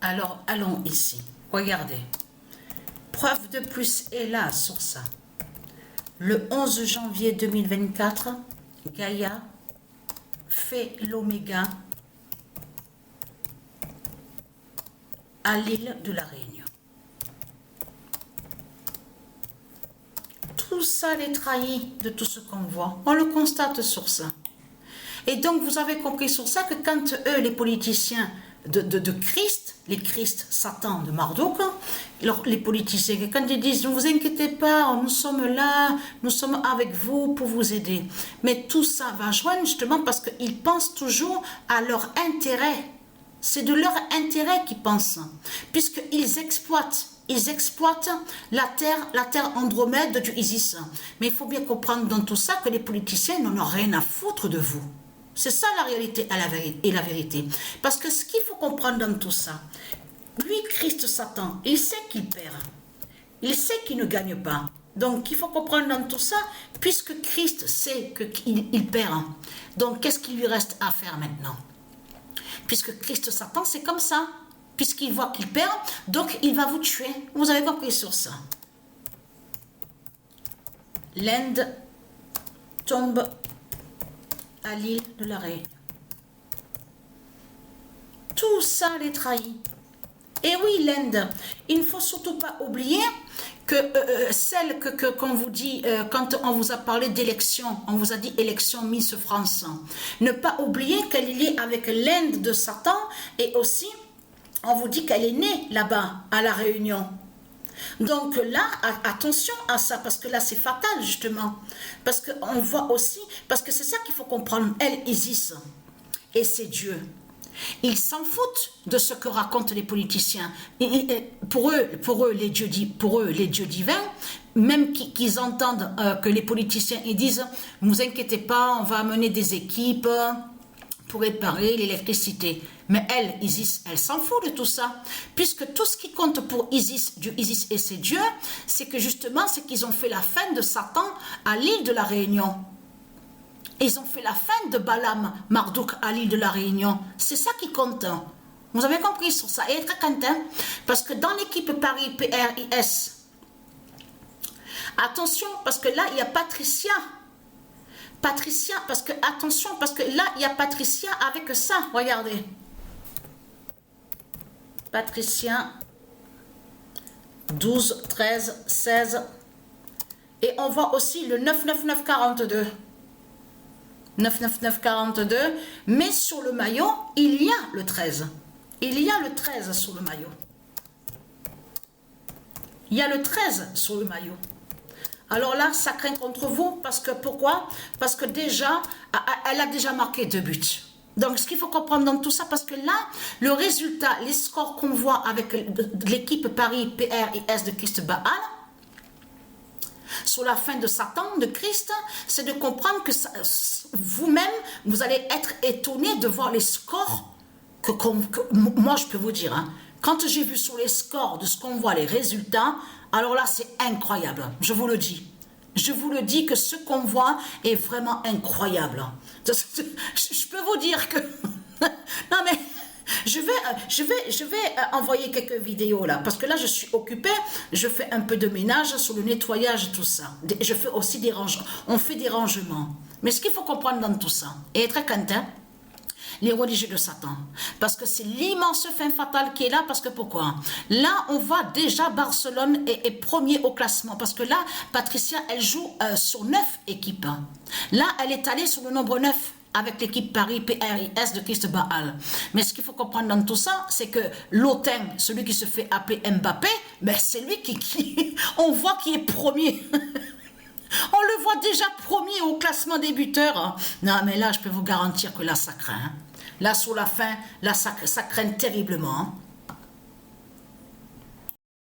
Alors, allons ici. Regardez. Preuve de plus est là sur ça. Le 11 janvier 2024, Gaïa fait l'oméga à l'île de la Réunion. Tout ça les trahit de tout ce qu'on voit. On le constate sur ça. Et donc, vous avez compris sur ça que quand eux, les politiciens de Christ, les Christ, Satan, de Marduk, les politiciens, quand ils disent, ne vous inquiétez pas, nous sommes là, nous sommes avec vous pour vous aider. Mais tout ça va joindre justement parce qu'ils pensent toujours à leur intérêt. C'est de leur intérêt qu'ils pensent, puisqu'ils exploitent la terre Andromède du Isis. Mais il faut bien comprendre dans tout ça que les politiciens n'en ont rien à foutre de vous. C'est ça la réalité et la vérité. Parce que ce qu'il faut comprendre dans tout ça, lui, Christ, Satan, il sait qu'il perd. Il sait qu'il ne gagne pas. Donc, il faut comprendre dans tout ça, puisque Christ sait qu'il perd. Donc, qu'est-ce qu'il lui reste à faire maintenant? Puisque Christ, Satan, c'est comme ça. Puisqu'il voit qu'il perd, donc il va vous tuer. Vous avez compris sur ça. L'Inde tombe à l'île de la Réunion. Tout ça les trahit. Et oui, l'Inde, il ne faut surtout pas oublier que celle qu'on vous dit, quand on vous a parlé d'élection, on vous a dit élection Miss France, ne pas oublier qu'elle est liée avec l'Inde de Satan, et aussi, on vous dit qu'elle est née là-bas, à la Réunion. Donc là, attention à ça, parce que là, c'est fatal, justement. Parce qu'on voit aussi, parce que c'est ça qu'il faut comprendre, elle, Isis, et c'est Dieu. Ils s'en foutent de ce que racontent les politiciens. Pour eux, les dieux divins, même qu'ils entendent que les politiciens, ils disent, ne vous inquiétez pas, on va amener des équipes pour réparer l'électricité. Mais elle, Isis, elle s'en fout de tout ça. Puisque tout ce qui compte pour Isis et ses dieux, c'est que justement, c'est qu'ils ont fait la fin de Satan à l'île de la Réunion. Ils ont fait la fin de Balaam, Marduk à l'île de la Réunion. C'est ça qui compte. Vous avez compris sur ça. Et très content, parce que dans l'équipe Paris PRIS, attention, parce que là, il y a Patricia, parce que, attention, parce que là, il y a Patricia avec ça. Regardez. Patricia, 12, 13, 16. Et on voit aussi le 99942. 99942. Mais sur le maillot, il y a le 13. Il y a le 13 sur le maillot. Il y a le 13 sur le maillot. Alors là, ça craint contre vous. Parce que, pourquoi? Parce que déjà, elle a déjà marqué 2 buts. Donc, ce qu'il faut comprendre dans tout ça, parce que là, le résultat, les scores qu'on voit avec l'équipe Paris PRIS de Christ Baal, sur la fin de Satan, de Christ, c'est de comprendre que vous-même, vous allez être étonné de voir les scores que moi, je peux vous dire. Hein, quand j'ai vu sur les scores de ce qu'on voit, les résultats, alors là, c'est incroyable. Je vous le dis. Je vous le dis que ce qu'on voit est vraiment incroyable. Je peux vous dire que... non mais, je vais envoyer quelques vidéos là, parce que là je suis occupée, je fais un peu de ménage sur le nettoyage, tout ça. Je fais aussi des rangements, on fait des rangements. Mais ce qu'il faut comprendre dans tout ça, et être content, les religieux de Satan. Parce que c'est l'immense fin fatale qui est là. Parce que pourquoi? Là, on voit déjà Barcelone est premier au classement. Parce que là, Patricia, elle joue sur 9 équipes. Là, elle est allée sur le nombre 9 avec l'équipe Paris PRIS de Christ Baal. Mais ce qu'il faut comprendre dans tout ça, c'est que l'Otin, celui qui se fait appeler Mbappé, ben c'est lui qui on voit qui est premier. On le voit déjà premier au classement des buteurs. Non, mais là, je peux vous garantir que là, ça craint. Là, sur la fin, là, ça craint terriblement.